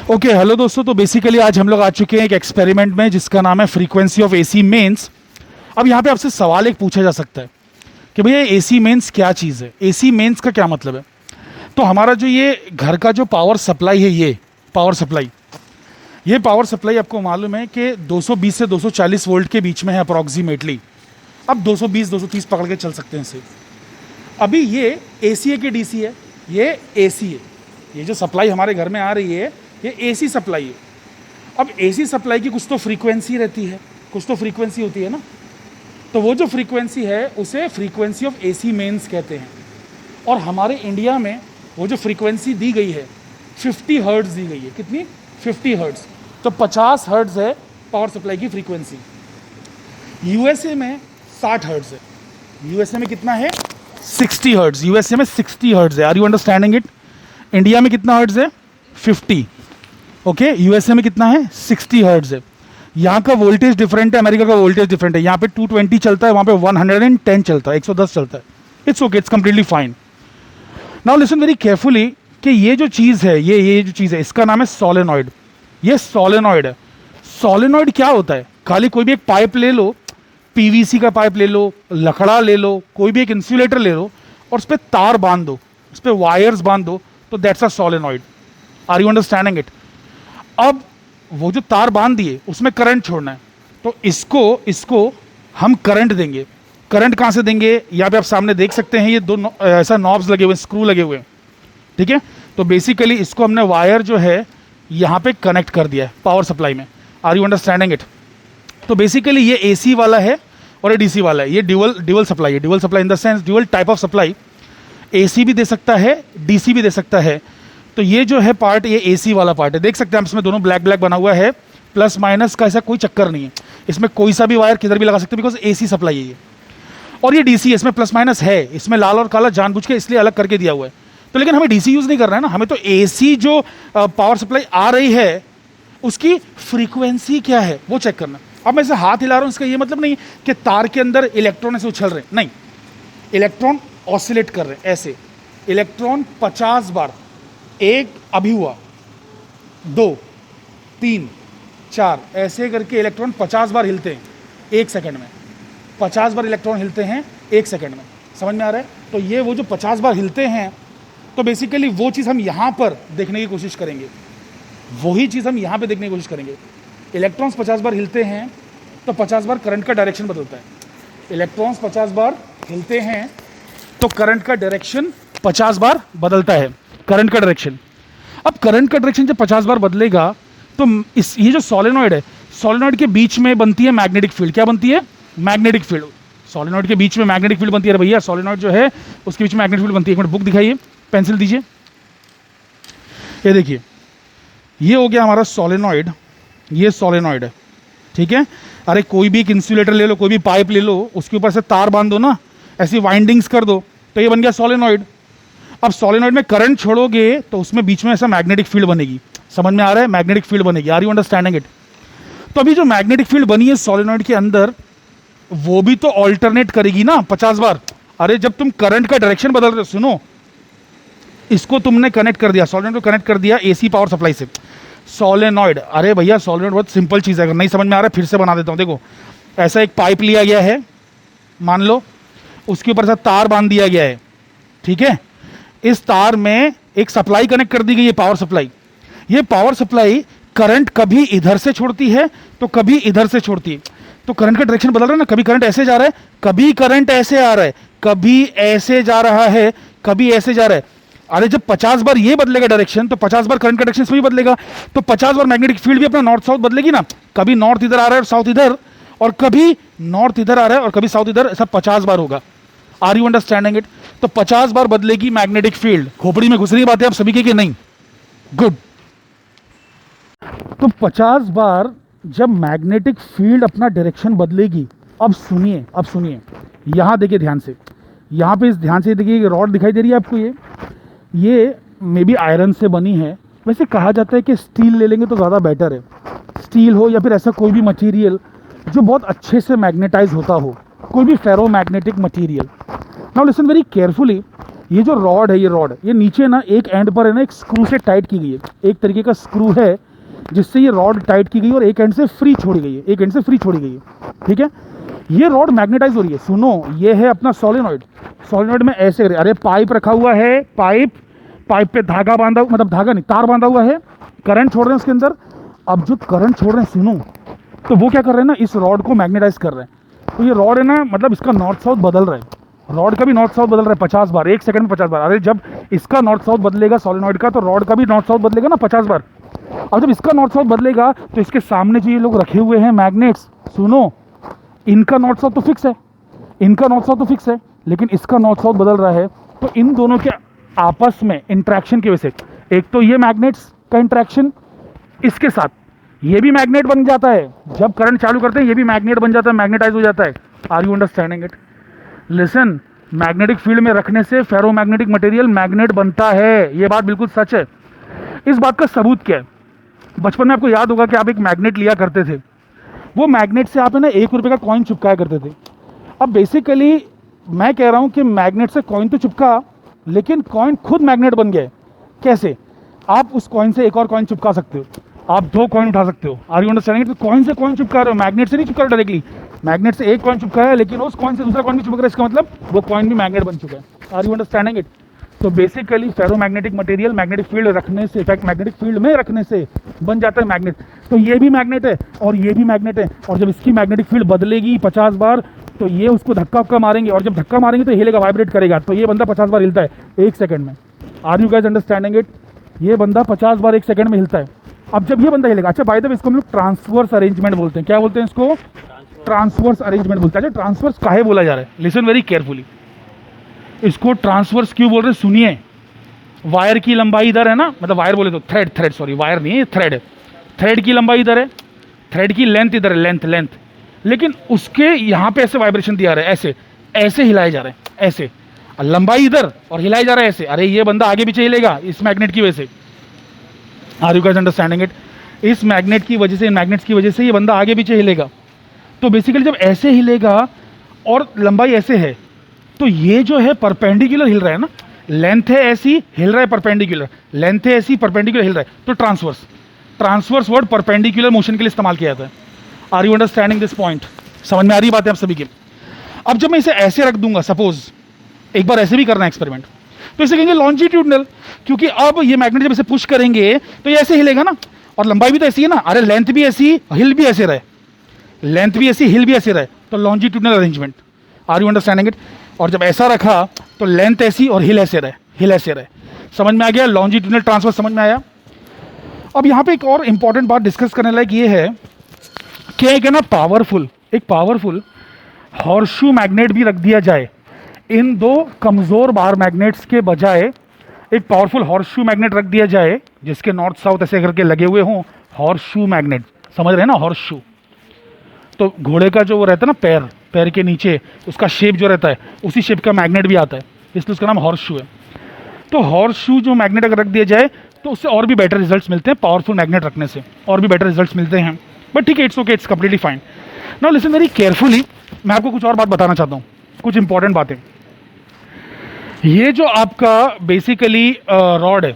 Okay hello दोस्तों, तो basically आज हम लोग आ चुके हैं एक एक्सपेरिमेंट में जिसका नाम है फ्रीक्वेंसी ऑफ एसी मेंस। अब यहाँ पे आपसे सवाल एक पूछा जा सकता है कि भैया एसी मेंस क्या चीज़ है, एसी मेंस का क्या मतलब है। तो हमारा जो ये घर का जो पावर सप्लाई है, ये पावर सप्लाई आपको मालूम है कि 220 से 240 वोल्ट के बीच में है अप्रॉक्सीमेटली। अब 220 230 पकड़ के चल सकते हैं इसे। अभी ये एसी है कि डीसी है? ये एसी है। ये जो सप्लाई हमारे घर में आ रही है ये एसी सप्लाई है। अब एसी सप्लाई की कुछ तो फ्रीक्वेंसी रहती है, कुछ तो फ्रीक्वेंसी होती है ना। तो वो जो फ्रीक्वेंसी है उसे फ्रीक्वेंसी ऑफ एसी मेंस कहते हैं। और हमारे इंडिया में वो जो फ्रीक्वेंसी दी गई है 50 हर्ट्ज दी गई है। कितनी? 50 हर्ट्ज। तो 50 हर्ट्ज है पावर सप्लाई की फ्रीक्वेंसी। यूएसए में 60 हर्ट्ज है। यूएसए में कितना है? 60 हर्ट्ज। यूएसए में 60 हर्ट्ज है। Are you understanding it? India में कितना हर्ट्ज है? 50। ओके, यूएसए में कितना है? 60 हर्ट्ज है। यहाँ का वोल्टेज डिफरेंट है, अमेरिका का वोल्टेज डिफरेंट है। यहाँ पे 220 चलता है, वहाँ पे 110 चलता है, 110 चलता है। It's okay, it's completely fine. Now listen very carefully कि ये जो चीज़ है, ये जो चीज़ है, इसका नाम है सोलेनॉइड। ये सोलेनॉइड है। सोलेनॉइड क्या होता है? खाली कोई भी एक पाइप ले लो, पीवीसी का पाइप ले लो, लकड़ा ले लो, कोई भी एक इंसुलेटर ले लो और उस पर तार बांध दो, उस पर वायर्स बांध दो, तो that's a solenoid. Are you understanding it? अब वो जो तार बांध दिए उसमें करंट छोड़ना है, तो इसको हम करंट देंगे। करंट कहाँ से देंगे? यहाँ पे आप सामने देख सकते हैं, ये दो ऐसा नॉब्स लगे हुए, स्क्रू लगे हुए हैं, ठीक है। तो बेसिकली इसको हमने वायर जो है यहाँ पे कनेक्ट कर दिया है पावर सप्लाई में। Are you understanding it? तो बेसिकली ये एसी वाला है और ये डीसी वाला है। ये ड्यूअल सप्लाई है। Dual supply in the sense dual type of supply. AC भी दे सकता है, डीसी भी दे सकता है। तो ये जो है पार्ट, ये एसी वाला पार्ट है। देख सकते हैं हम इसमें दोनों ब्लैक बना हुआ है। प्लस माइनस का ऐसा कोई चक्कर नहीं है, इसमें कोई सा भी वायर किधर भी लगा सकते हैं, बिकॉज एसी सप्लाई है ये। और ये डीसी है, इसमें प्लस माइनस है, इसमें लाल और काला जानबूझ के इसलिए अलग करके दिया हुआ है। तो लेकिन हमें डीसी यूज नहीं करना है ना, हमें तो एसी जो पावर सप्लाई आ रही है उसकी फ्रीक्वेंसी क्या है वो चेक करना। अब मैं इसे हाथ हिला रहा हूँ, इसका ये मतलब नहीं कि तार के अंदर इलेक्ट्रॉन ऐसे उछल रहे हैं, नहीं। इलेक्ट्रॉन ऑसिलेट कर रहे हैं ऐसे। इलेक्ट्रॉन 50 बार, एक अभी हुआ, 2 3 4 ऐसे करके इलेक्ट्रॉन 50 बार हिलते हैं एक सेकंड में। 50 बार इलेक्ट्रॉन हिलते हैं एक सेकंड में। समझ में आ रहा है? तो ये वो जो 50 बार हिलते हैं, तो बेसिकली वो चीज़ हम यहाँ पर देखने की कोशिश करेंगे, वही चीज़ हम यहाँ पे देखने की कोशिश करेंगे। इलेक्ट्रॉन्स 50 बार हिलते हैं तो 50 बार करंट का डायरेक्शन बदलता है। इलेक्ट्रॉन्स 50 बार हिलते हैं तो करंट का डायरेक्शन 50 बार बदलता है, करंट का डायरेक्शन। अब करंट का डायरेक्शन जब 50 बार बदलेगा तो ये जो सोलेनॉइड है, सोलेनॉइड के बीच में बनती है मैग्नेटिक फील्ड। क्या बनती है? Magnetic field. सोलेनॉइड के बीच में मैग्नेटिक फील्ड बनती है। भैया सोलेनॉइड जो है उसके बीच में मैग्नेटिक फील्ड बनती है। एक मिनट बुक दिखाइए, पेंसिल दीजिए। ये देखिए, ये हो गया हमारा सोलेनॉइड। ये सोलेनॉइड है, ठीक है। अरे कोई भी एक इंसुलेटर ले लो, कोई भी पाइप ले लो, उसके ऊपर से तार बांध दो ना, ऐसी वाइंडिंग्स कर दो, तो ये बन गया सोलेनॉइड। अब सोलेनॉइड में करंट छोड़ोगे तो उसमें बीच में ऐसा मैग्नेटिक फील्ड बनेगी। समझ में आ रहा है? मैग्नेटिक फील्ड बनेगी। Are you understanding it? तो अभी जो मैग्नेटिक फील्ड बनी है सोलेनॉइड के अंदर, वो भी तो ऑल्टरनेट करेगी ना 50 बार। अरे जब तुम करंट का डायरेक्शन बदल रहे हो, सुनो, इसको तुमने कनेक्ट कर दिया, सोलेनॉइड को कनेक्ट कर दिया एसी पावर सप्लाई से। सोलेनॉइड, अरे भैया सोलेनॉइड बहुत सिंपल चीज़ है। अगर नहीं समझ में आ रहा है फिर से बना देता हूँ। देखो, ऐसा एक पाइप लिया गया है, मान लो, उसके ऊपर से तार बांध दिया गया है, ठीक है। इस तार में एक सप्लाई कनेक्ट कर दी गई है, पावर सप्लाई। ये पावर सप्लाई करंट कभी इधर से छोड़ती है तो कभी इधर से छोड़ती है। तो करंट का डायरेक्शन बदल रहा है ना, कभी करंट ऐसे जा रहा है, कभी करंट ऐसे आ रहा है, कभी ऐसे जा रहा है, कभी ऐसे जा रहा है। अरे जब 50 बार ये बदलेगा डायरेक्शन तो 50 बार करंट का डायरेक्शन इसमें भी बदलेगा। तो 50 बार मैग्नेटिक फील्ड भी अपना नॉर्थ साउथ बदलेगी ना। कभी नॉर्थ इधर आ रहा है और साउथ इधर, और कभी नॉर्थ इधर आ रहा है और कभी साउथ इधर, ऐसा 50 बार होगा। Are you understanding it? तो 50 बार बदलेगी मैग्नेटिक फील्ड। खोपड़ी में घुस रही बात है आप सभी के कि नहीं? गुड। तो 50 बार जब मैग्नेटिक फील्ड अपना डायरेक्शन बदलेगी, अब सुनिए, अब सुनिए, यहाँ देखिए ध्यान से, यहाँ पे इस ध्यान से देखिए, रॉड दिखाई दे रही है आपको, ये मे बी आयरन से बनी है। वैसे कहा जाता है कि स्टील ले लेंगे तो ज़्यादा बेटर है, स्टील हो या फिर ऐसा कोई भी मटेरियल जो बहुत अच्छे से मैग्नेटाइज होता हो, कोई भी ferro magnetic material. Now listen very carefully ये जो रॉड है, ये रॉड, ये नीचे ना एक एंड पर है ना एक स्क्रू से टाइट की गई है, एक तरीके का स्क्रू है जिससे ये रॉड टाइट की गई और एक एंड से फ्री छोड़ी गई है, एक एंड से फ्री छोड़ी गई है, ठीक है। ये रॉड मैग्नेटाइज हो रही है। सुनो, ये है अपना सोलेनॉइड। सोलेनॉइड में ऐसे, अरे पाइप रखा हुआ है, पाइप पे धागा बांधा, मतलब धागा नहीं, तार बांधा हुआ है, करंट छोड़ रहे हैं उसके अंदर। अब जो करंट छोड़ रहे हैं, सुनो, तो वो क्या कर रहे हैं ना, इस रॉड को मैग्नेटाइज कर रहे हैं। तो ये रॉड है ना, मतलब इसका नॉर्थ साउथ बदल रहा है, रॉड का भी नॉर्थ साउथ बदल रहा है 50 बार, 1 सेकंड में 50 बार। अरे जब इसका नॉर्थ साउथ बदलेगा सोलेनॉइड का, तो रॉड का भी नॉर्थ साउथ बदलेगा ना 50 बार। अब जब इसका नॉर्थ साउथ बदलेगा तो इसके सामने जो ये लोग रखे हुए हैं मैग्नेट्स, सुनो, इनका नॉर्थ साउथ तो फिक्स है, इनका नॉर्थ साउथ तो फिक्स है, लेकिन इसका नॉर्थ साउथ बदल रहा है। तो इन दोनों के आपस में इंट्रैक्शन की वजह से, एक तो ये मैग्नेट्स का इंट्रैक्शन, इसके साथ ये भी मैग्नेट बन जाता है। जब करंट चालू करते हैं ये भी मैग्नेट बन जाता है, मैग्नेटाइज हो जाता है। Are you understanding it? Listen, magnetic field में रखने से फेरोमैग्नेटिक मटेरियल मैग्नेट बनता है, ये बात बिल्कुल सच है। इस बात का सबूत क्या है? बचपन में आपको याद होगा कि आप एक मैग्नेट लिया करते थे, वो मैग्नेट से आप है ना 1 रुपये का कॉइन चिपकाया करते थे। अब बेसिकली मैं कह रहा हूँ कि मैग्नेट से कॉइन तो चिपका, लेकिन कॉइन खुद मैग्नेट बन गया है। कैसे? आप उस कॉइन से एक और कॉइन चिपका सकते हो, आप 2 कॉइन उठा सकते हो। Are you understanding? तो कॉइन से कॉइन चिपका रहे हो, मैग्नेट से नहीं चिपका डायरेक्टली। मैग्नेट से एक कॉइन चिपकाया, लेकिन उस कॉइन से दूसरा कॉइन भी चिपक रहा है, इसका मतलब वो कॉइन भी मैग्नेट बन चुका है। Are you understanding it? तो basically ferromagnetic material magnetic field रखने से, इनफैक्ट मैग्नेटिक फील्ड में रखने से बन जाता है मैग्नेट। तो ये भी मैग्नेट है और ये भी मैग्नेट है, और जब इसकी मैग्नेटिक फील्ड बदलेगी 50 बार, तो ये उसको धक्का मारेंगे, और जब धक्का मारेंगे तो हिलेगा, वाइब्रेट करेगा। तो ये बंदा 50 बार हिलता है 1 सेकंड में। Are you guys understanding it? ये बंदा 50 बार 1 सेकंड में हिलता है। अब जब ये बंदा हिलेगा, अच्छा बाय द वे इसको हम लोग ट्रांसवर्स अरेंजमेंट बोलते हैं। क्या बोलते हैं इसको? ट्रांसवर्स अरेंजमेंट बोलते हैं। अच्छा, ट्रांसवर्स काहे बोला जा रहा है? Listen very carefully. इसको ट्रांसवर्स क्यों बोल रहे हैं, सुनिए। वायर की लंबाई इधर है ना, मतलब वायर बोले तो थ्रेड, सॉरी वायर नहीं है, थ्रेड है। थ्रेड की लंबाई इधर है, थ्रेड की लेंथ इधर है, लेंथ। लेकिन उसके यहाँ पे ऐसे वाइब्रेशन दिया रहा है, ऐसे हिलाए जा रहे हैं, ऐसे लंबाई इधर और हिलाया जा रहा है ऐसे। अरे ये बंदा आगे पीछे हिलेगा इस मैग्नेट की वजह से। Are you guys understanding it? इस मैग्नेट की वजह से, इन मैग्नेट्स की वजह से ये बंदा आगे पीछे हिलेगा। तो बेसिकली जब ऐसे हिलेगा और लंबाई ऐसे है, तो ये जो है परपेंडिकुलर हिल रहा है ना, लेंथ है ऐसी, हिल रहा है परपेंडिकुलर, लेंथ है ऐसी, परपेंडिकुलर हिल रहा है। तो ट्रांसवर्स वर्ड परपेंडिकुलर मोशन के लिए इस्तेमाल किया जाता है। Are you understanding this point? समझ में आ रही बात है आप सभी की? अब जब मैं इसे ऐसे रख दूंगा, सपोज एक बार ऐसे भी करना है एक्सपेरिमेंट, तो इसे कहेंगे लॉन्जिट्यूडनल, क्योंकि अब ये मैग्नेट जब इसे पुश करेंगे तो ये ऐसे हिलेगा ना, और लंबाई भी तो ऐसी है ना। अरे लेंथ भी ऐसी, हिल भी ऐसे रहे, लेंथ भी ऐसी, हिल भी ऐसे रहे, तो longitudinal arrangement. Are you understanding it? और जब ऐसा रखा तो लेंथ ऐसी और हिल ऐसे रहे। समझ में आ गया? लॉन्जिट्यूडनल ट्रांसफर समझ में आया? अब यहाँ पे एक और इंपॉर्टेंट बात डिस्कस करने लायक ये है कि एक है ना पावरफुल हॉर्सशू मैग्नेट भी रख दिया जाए। इन 2 कमज़ोर बार मैग्नेट्स के बजाय एक पावरफुल हॉर्सशू मैग्नेट रख दिया जाए, जिसके नॉर्थ साउथ ऐसे करके लगे हुए हों। हॉर्सशू मैग्नेट, समझ रहे हैं ना? हॉर्सशू तो घोड़े का जो वो रहता है ना, पैर के नीचे उसका शेप जो रहता है, उसी शेप का मैग्नेट भी आता है, इसलिए उसका नाम हॉर्सशू है। तो हॉर्सशू जो मैग्नेट अगर रख दिया जाए तो उससे और भी बेटर रिजल्ट्स मिलते हैं। पावरफुल मैग्नेट रखने से और भी बेटर रिजल्ट्स मिलते हैं, बट ठीक है, it's okay, it's completely fine. Now listen very carefully, मैं आपको कुछ और बात बताना चाहता हूँ, कुछ इंपॉर्टेंट बातें। ये जो आपका बेसिकली रॉड है,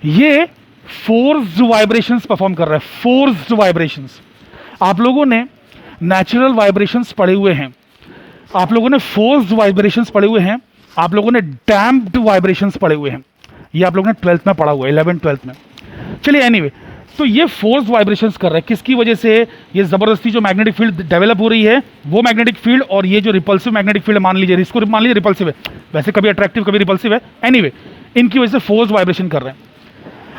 ये फोर्स्ड वाइब्रेशंस परफॉर्म कर रहा है। फोर्स्ड वाइब्रेशंस, आप लोगों ने नेचुरल वाइब्रेशंस पढ़े हुए हैं, आप लोगों ने फोर्स्ड वाइब्रेशंस पढ़े हुए हैं, आप लोगों ने डैम्प्ड वाइब्रेशंस पढ़े हुए हैं। ये आप लोगों ने 12th में पढ़ा हुआ है, 11th-12th में। चलिए एनीवे, तो ये फोर्स्ड वाइब्रेशंस कर रहा है, किसकी वजह से? ये जबरदस्ती जो मैग्नेटिक फील्ड डेवलप हो रही है, वो मैग्नेटिक फील्ड, और ये जो रिपल्सिव मैग्नेटिक फील्ड, मान लीजिए इसको मान लीजिए रिपल्सिव है, वैसे कभी अट्रैक्टिव कभी रिपल्सिव है, एनीवे इनकी वजह से फोर्स्ड वाइब्रेशन कर रहे हैं।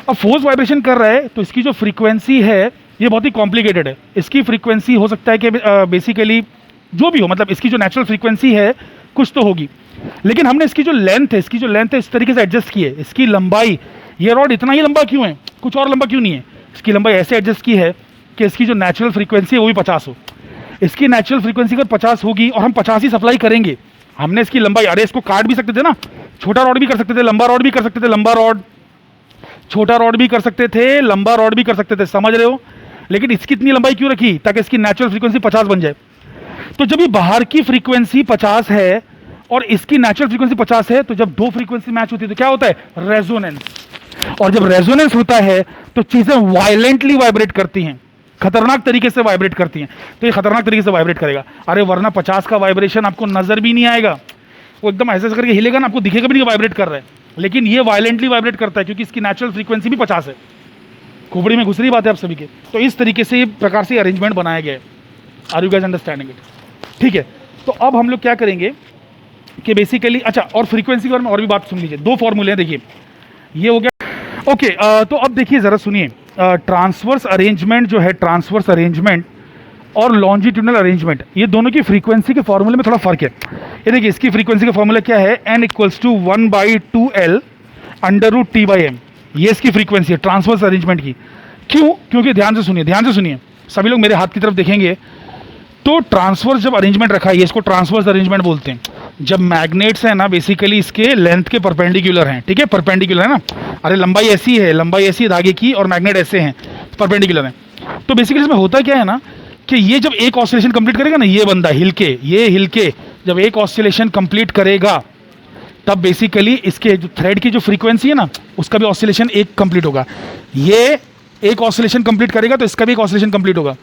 अब फोर्स वाइब्रेशन कर रहा है तो इसकी जो फ्रीक्वेंसी है ये बहुत ही कॉम्प्लिकेटेड है। इसकी फ्रीक्वेंसी हो सकता है कि बेसिकली जो भी हो, मतलब इसकी जो नेचुरल फ्रीक्वेंसी है कुछ तो होगी, लेकिन हमने इसकी जो लेंथ है इस तरीके से एडजस्ट की है। इसकी लंबाई, ये रॉड इतना ही लंबा क्यों है, कुछ और लंबा क्यों नहीं है, इसकी लंबाई ऐसे एडजस्ट की है कि इसकी जो नेचुरल फ्रीक्वेंसी है वो भी 50 हो। इसकी नेचुरल फ्रीक्वेंसी अगर 50 होगी और हम 50 ही सप्लाई करेंगे, हमने इसकी लंबाई, अरे इसको काट भी सकते थे ना, छोटा रॉड भी कर सकते थे, लंबा रॉड भी कर सकते थे, लंबा रॉड छोटा रॉड भी कर सकते थे, लंबा रॉड भी कर सकते थे, समझ रहे हो? लेकिन इसकी इतनी लंबाई क्यों रखी? ताकि इसकी नेचुरल फ्रीक्वेंसी 50 बन जाए। तो जब ये बाहर की फ्रीक्वेंसी 50 है और इसकी नेचुरल फ्रीक्वेंसी 50 है, तो जब दो फ्रीक्वेंसी मैच होती है तो क्या होता है? रेजोनेंस। और जब रेजोनेंस होता है तो चीजें वायलेंटली वाइब्रेट करती हैं, खतरनाक तरीके से वाइब्रेट करती हैं। तो ये खतरनाक तरीके से वाइब्रेट करेगा। अरे वरना 50 का वाइब्रेशन आपको नजर भी नहीं आएगा, वो एकदम ऐसे करके हिलेगा ना, आपको दिखेगा भी नहीं वाइब्रेट कर रहा है। लेकिन ये वायलेंटली वाइब्रेट करता है क्योंकि इसकी नेचुरल फ्रीक्वेंसी भी 50 है। खोपड़ी में घुस रही बात है आप सभी के। तो इस तरीके से ये प्रकार से अरेंजमेंट बनाया गया है। Are you guys understanding it? ठीक है, तो अब हम लोग क्या करेंगे कि बेसिकली, अच्छा, और फ्रीक्वेंसी के बारे में और भी बात सुन लीजिए। दो फॉर्मूले हैं, देखिए ये हो गया। ओके, तो अब देखिए जरा सुनिए, ट्रांसवर्स अरेंजमेंट जो है, ट्रांसवर्स अरेंजमेंट और लॉन्जिट्यूडनल अरेंजमेंट, ये दोनों की फ्रीक्वेंसी के फॉर्मूले में थोड़ा फर्क है। ये देखिए इसकी फ्रीक्वेंसी का फॉर्मूला क्या है? n = 1/2L √T/m। ये इसकी फ्रीक्वेंसी है ट्रांसवर्स अरेंजमेंट की। क्यों? क्योंकि ध्यान से सुनिए, ध्यान से सुनिए, सभी लोग मेरे हाथ की तरफ देखेंगे। तो ट्रांसवर्स जब अरेंजमेंट रखा है, इसको ट्रांसवर्स अरेंजमेंट बोलते हैं। जब मैग्नेट्स है ना, बेसिकली इसके लेंथ के परपेंडिकुलर हैं, ठीक है, परपेंडिकुलर है ना। अरे लंबाई ऐसी है, लंबाई ऐसी है धागे की, और मैग्नेट ऐसे हैं, परपेंडिकुलर हैं। तो बेसिकली इसमें होता क्या है ना कि ये जब एक ऑसिलेशन कंप्लीट करेगा ना, ये बंदा हिलके, ये हिलके जब एक ऑसिलेशन कंप्लीट करेगा, तब बेसिकली इसके जो थ्रेड की जो फ्रीक्वेंसी है ना, उसका भी ऑसिलेशन एक कंप्लीट होगा। ये एक ऑसिलेशन कंप्लीट करेगा तो इसका भी एक ऑसिलेशन कंप्लीट होगा।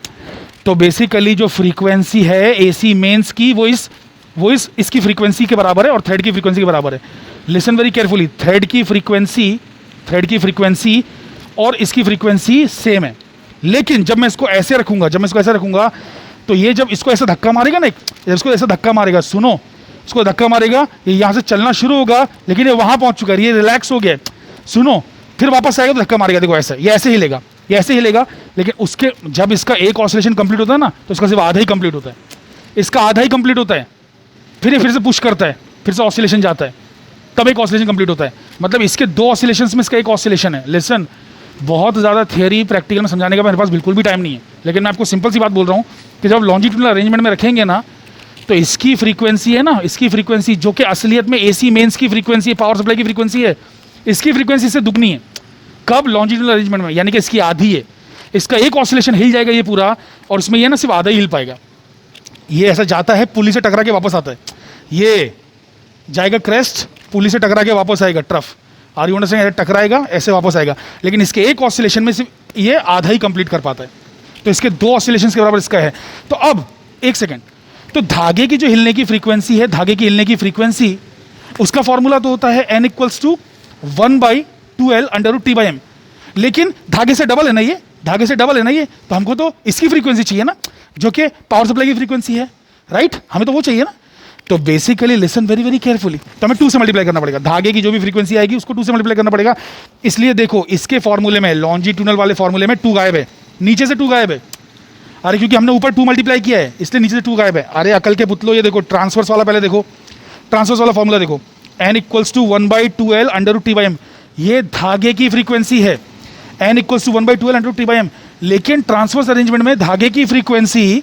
तो बेसिकली जो फ्रीक्वेंसी है एसी मेंस की, वो इसकी फ्रीक्वेंसी के बराबर है और थ्रेड की फ्रीक्वेंसी के बराबर है। लिसन वेरी केयरफुली, थ्रेड की फ्रीक्वेंसी और इसकी फ्रीक्वेंसी सेम है। लेकिन जब मैं इसको ऐसे रखूंगा, तो ये जब इसको ऐसे धक्का मारेगा ना, जब इसको ऐसे धक्का मारेगा, सुनो, इसको धक्का मारेगा, ये यहाँ से चलना शुरू होगा, लेकिन ये वहां पहुंच चुका है, ये रिलैक्स हो गया। सुनो, फिर वापस आएगा तो धक्का मारेगा, देखो ऐसे, ये ऐसे हिलेगा, ये ऐसे हिलेगा। लेकिन उसके जब इसका एक ऑसिलेशन कंप्लीट होता है ना, तो इसका सिर्फ आधा ही कंप्लीट होता है, इसका आधा ही कंप्लीट होता है। फिर ये फिर से पुश करता है, फिर से ऑसिलेशन जाता है, तब एक ऑसिलेशन कंप्लीट होता है। मतलब इसके दो ऑसिलेशंस में इसका एक ऑसिलेशन है। लिसन, बहुत ज़्यादा थियरी प्रैक्टिकल में समझाने का मेरे पास बिल्कुल भी टाइम नहीं है, लेकिन मैं आपको सिंपल सी बात बोल रहा हूँ कि जब लॉन्जिट्यूडनल अरेंजमेंट में रखेंगे ना, तो इसकी फ्रीक्वेंसी है ना, इसकी फ्रीक्वेंसी जो कि असलियत में एसी मेंस की फ्रीक्वेंसी है, पावर सप्लाई की फ्रीक्वेंसी है, इसकी फ्रीक्वेंसी से दुगनी है। कब? लॉन्जिट्यूडनल अरेंजमेंट में, यानी कि इसकी आधी है। इसका एक ऑसिलेशन हिल जाएगा ये पूरा, और इसमें ये ना सिर्फ आधा ही हिल पाएगा। ये ऐसा जाता है, पुली से टकरा के वापस आता है, ये जाएगा क्रेस्ट, पुली से टकरा के वापस आएगा ट्रफ, आर यू अंडरस्टैंड? टकराएगा, ऐसे वापस आएगा। लेकिन इसके एक ऑसिलेशन में सिर्फ ये आधा ही कंप्लीट कर पाता है। तो इसके दो ऑसिलेशंस के बराबर इसका है। तो अब एक सेकेंड, तो धागे की जो हिलने की फ्रीक्वेंसी है, धागे की हिलने की फ्रीक्वेंसी, उसका फॉर्मूला तो होता है n = 1/2L √T/m। लेकिन धागे से डबल है ना ये, धागे से डबल है ना ये, तो हमको तो इसकी फ्रीक्वेंसी चाहिए ना, जो कि पावर सप्लाई की फ्रीक्वेंसी है, राइट? हमें तो वो चाहिए ना। तो basically listen very very carefully, तो हमें 2 से मल्टीप्लाई करना पड़ेगा। धागे की जो भी फ्रीक्वेंसी आएगी उसको 2 से मल्टीप्लाई करना पड़ेगा। इसलिए देखो, इसके फॉर्मूले में, लॉन्जिट्यूडनल वाले फॉर्मूले में 2 गायब है, नीचे से 2 गायब है। अरे क्योंकि हमने ऊपर 2 मल्टीप्लाई किया है, इसलिए नीचे से 2 गायब है। अरे अकल के पुतलो, ये देखो ट्रांसवर्स वाला, पहले देखो ट्रांसवर्स वाला फॉर्मूला देखो, n = 1/2L √T/m। ये धागे की फ्रीक्वेंसी है, n = 1/2L √T/m। लेकिन ट्रांसवर्स अरेंजमेंट में धागे की फ्रीक्वेंसी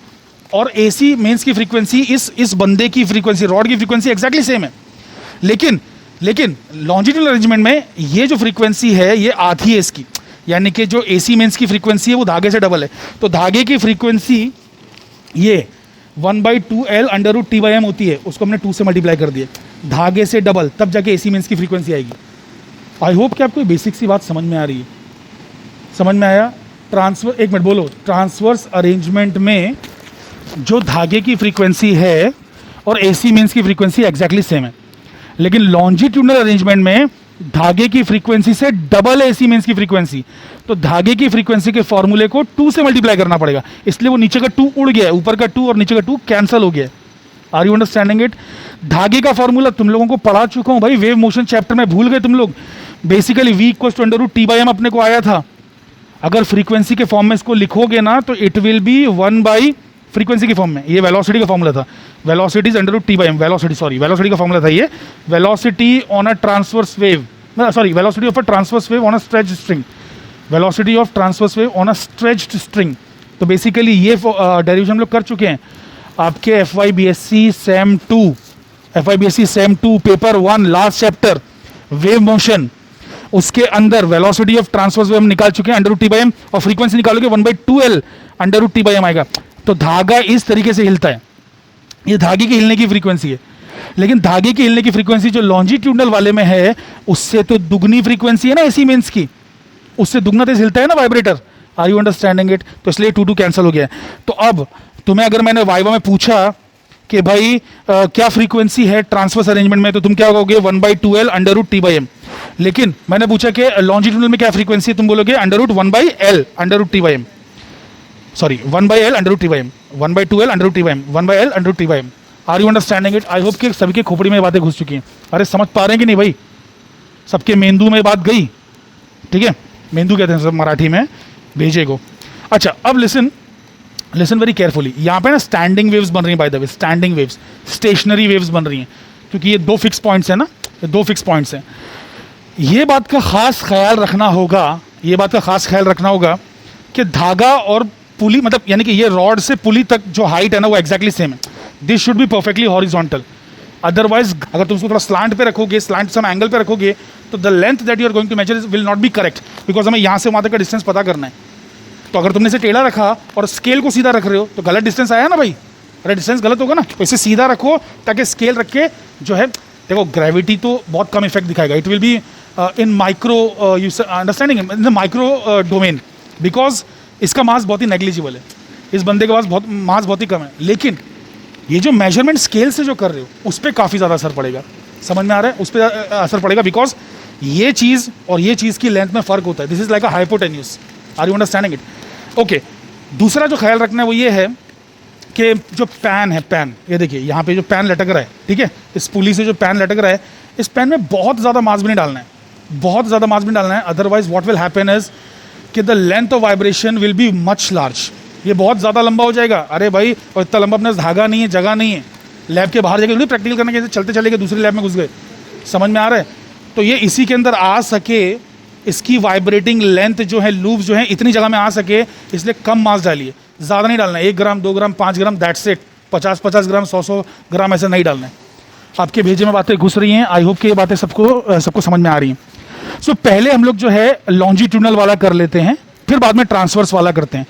और एसी मेंस की फ्रीक्वेंसी, इस बंदे की फ्रीक्वेंसी, रॉड की फ्रीक्वेंसी एक्जैक्टली सेम है। लेकिन लॉन्जिट्यूडनल अरेंजमेंट में ये जो फ्रीक्वेंसी है, ये आधी है इसकी, यानी कि जो एसी मेंस की फ्रीक्वेंसी है वो धागे से डबल है। तो धागे की फ्रीक्वेंसी ये 1/2L √T/m होती है, उसको हमने 2 से मल्टीप्लाई कर दिया, धागे से डबल, तब जाके एसी मेंस की फ्रीक्वेंसी आएगी। आई होप कि आपको बेसिक सी बात समझ में आ रही है। समझ में आया? ट्रांसफर, एक मिनट बोलो, ट्रांसवर्स अरेंजमेंट में जो धागे की फ्रीक्वेंसी है और एसी मेंस की फ्रीक्वेंसी एक्जैक्टली सेम है। लेकिन लॉन्जिट्यूडनल अरेंजमेंट में धागे की फ्रीक्वेंसी से डबल है एसी मेंस की फ्रीक्वेंसी, तो धागे की फ्रीक्वेंसी के फॉर्मूले को 2 से मल्टीप्लाई करना पड़ेगा। इसलिए वो नीचे का 2 उड़ गया है, ऊपर का 2 और नीचे का 2 कैंसिल हो गया है। Are you understanding it? धागे का फॉर्मूला तुम लोगों को पढ़ा चुका हूं भाई, वेव मोशन चैप्टर में, भूल गए तुम लोग? बेसिकली V = √T/m अपने को आया था। अगर फ्रीक्वेंसी के फॉर्म में इसको लिखोगे ना, तो इट विल बी 1/ फ्रीक्वेंसी के फॉर्म में। ये वेलोसिटी का फॉर्मूला था, वेलोसिटी इज √T/m, वेलोसिटी का फॉर्मूला था ये, velocity on a transverse wave, sorry, velocity of a transverse wave on a stretched string, velocity of transverse wave on a stretched string. तो basically ये derivation हम लोग कर चुके हैं आपके FYBSc same 2 paper 1 last chapter wave motion, उसके अंदर वेलोसिटी ऑफ ट्रांसवर्स वेव हम निकाल चुके हैं √T/m, और फ्रीक्वेंसी निकालोगे 1/2L √T/m आएगा। तो धागा इस तरीके से हिलता है, ये धागे की हिलने की फ्रीक्वेंसी है। लेकिन धागे के हिलने की फ्रीक्वेंसी जो लॉन्जिट्यूडनल वाले में है उससे तो दुगनी फ्रीक्वेंसी है ना एसी मेंस की, उससे दुगना तेज हिलता है ना vibrator. Are you understanding it? तो इसलिए 2 कैंसिल हो गया। तो अब तुम्हें अगर मैंने वाइवा में पूछा कि भाई क्या फ्रीक्वेंसी है ट्रांसवर्स अरेंजमेंट में, तो तुम क्या कहोगे 1/2L √ T/m। लेकिन मैंने पूछा कि लॉन्जिट्यूडनल में क्या फ्रीक्वेंसी है, तुम बोलोगे √1/L √ T/m, sorry 1/L √ T/m, 1/2L √ T/m, 1/L √ T/m। Are you understanding it? I hope कि सभी के खोपड़ी में बातें घुस चुकी हैं। अरे समझ पा रहे हैं कि नहीं भाई? सबके मेंदू में बात गई? ठीक है, मेंदू कहते हैं सब मराठी में भेजे को। अच्छा, अब लिसन वेरी केयरफुली। यहाँ पे ना स्टैंडिंग वेव्स बन रही हैं, by the way standing waves, stationery waves बन रही हैं, क्योंकि ये 2 फिक्स पॉइंट्स हैं ना, ये 2 फिक्स पॉइंट्स हैं। ये बात का खास ख्याल रखना होगा कि धागा और पुली, मतलब यानी कि ये रॉड से पुली तक जो हाइट है ना वो एग्जैक्टली सेम है। This should be perfectly horizontal. Otherwise अगर तुम उसको थोड़ा स्लांट पे रखोगे, स्लांट सम एंगल पे रखोगे, तो the length that you are going to measure will not be correct, because हमें यहाँ से वहाँ तक का डिस्टेंस पता करना है। तो अगर तुमने इसे टेढ़ा रखा और स्केल को सीधा रख रहे हो तो गलत डिस्टेंस आया ना भाई, अरे डिस्टेंस गलत होगा ना। तो इसे सीधा रखो ताकि स्केल रख के जो है, देखो ग्रेविटी तो बहुत कम इफेक्ट दिखाएगा। It will be in micro, you understanding, in the micro domain, because इसका मास बहुत ही नेग्लिजिबल है, इस बंदे के पास मास बहुत ही कम है। लेकिन ये जो मेजरमेंट स्केल से जो कर रहे हो उस पर काफ़ी ज़्यादा असर पड़ेगा। समझ में आ रहा है? उस पर असर पड़ेगा, बिकॉज ये चीज़ और ये चीज़ की लेंथ में फ़र्क होता है। This is like a hypotenuse. Are you understanding it? Okay, दूसरा जो ख्याल रखना है वो ये है कि जो पैन है, पैन, ये देखिए यहाँ पे जो पैन लटक रहा है, ठीक है, इस पुली से जो पैन लटक रहा है, इस पैन में बहुत ज़्यादा मास भी नहीं डालना है, बहुत ज़्यादा मास भी नहीं डालना है। Otherwise what will happen is कि the length of vibration will be much large. ये बहुत ज़्यादा लंबा हो जाएगा। अरे भाई, और इतना लंबा अपने धागा नहीं है, जगह नहीं है, लैब के बाहर जाकर प्रैक्टिकल करने के चलते चले गए दूसरी लैब में घुस गए। समझ में आ रहा है? तो ये इसी के अंदर आ सके, इसकी वाइब्रेटिंग लेंथ जो है, लूप जो है, इतनी जगह में आ सके, इसलिए कम मास डालिए, ज़्यादा नहीं डालना है। 1 ग्राम, 2 ग्राम, 5 ग्राम, दैट्स इट। 50 ग्राम, 100 ग्राम ऐसे नहीं डालना है। आपके भेजे में बातें घुस रही हैं। आई होप कि ये बातें सबको समझ में आ रही हैं। सो पहले हम लोग जो है लॉन्जिट्यूडनल वाला कर लेते हैं, फिर बाद में ट्रांसवर्स वाला करते हैं।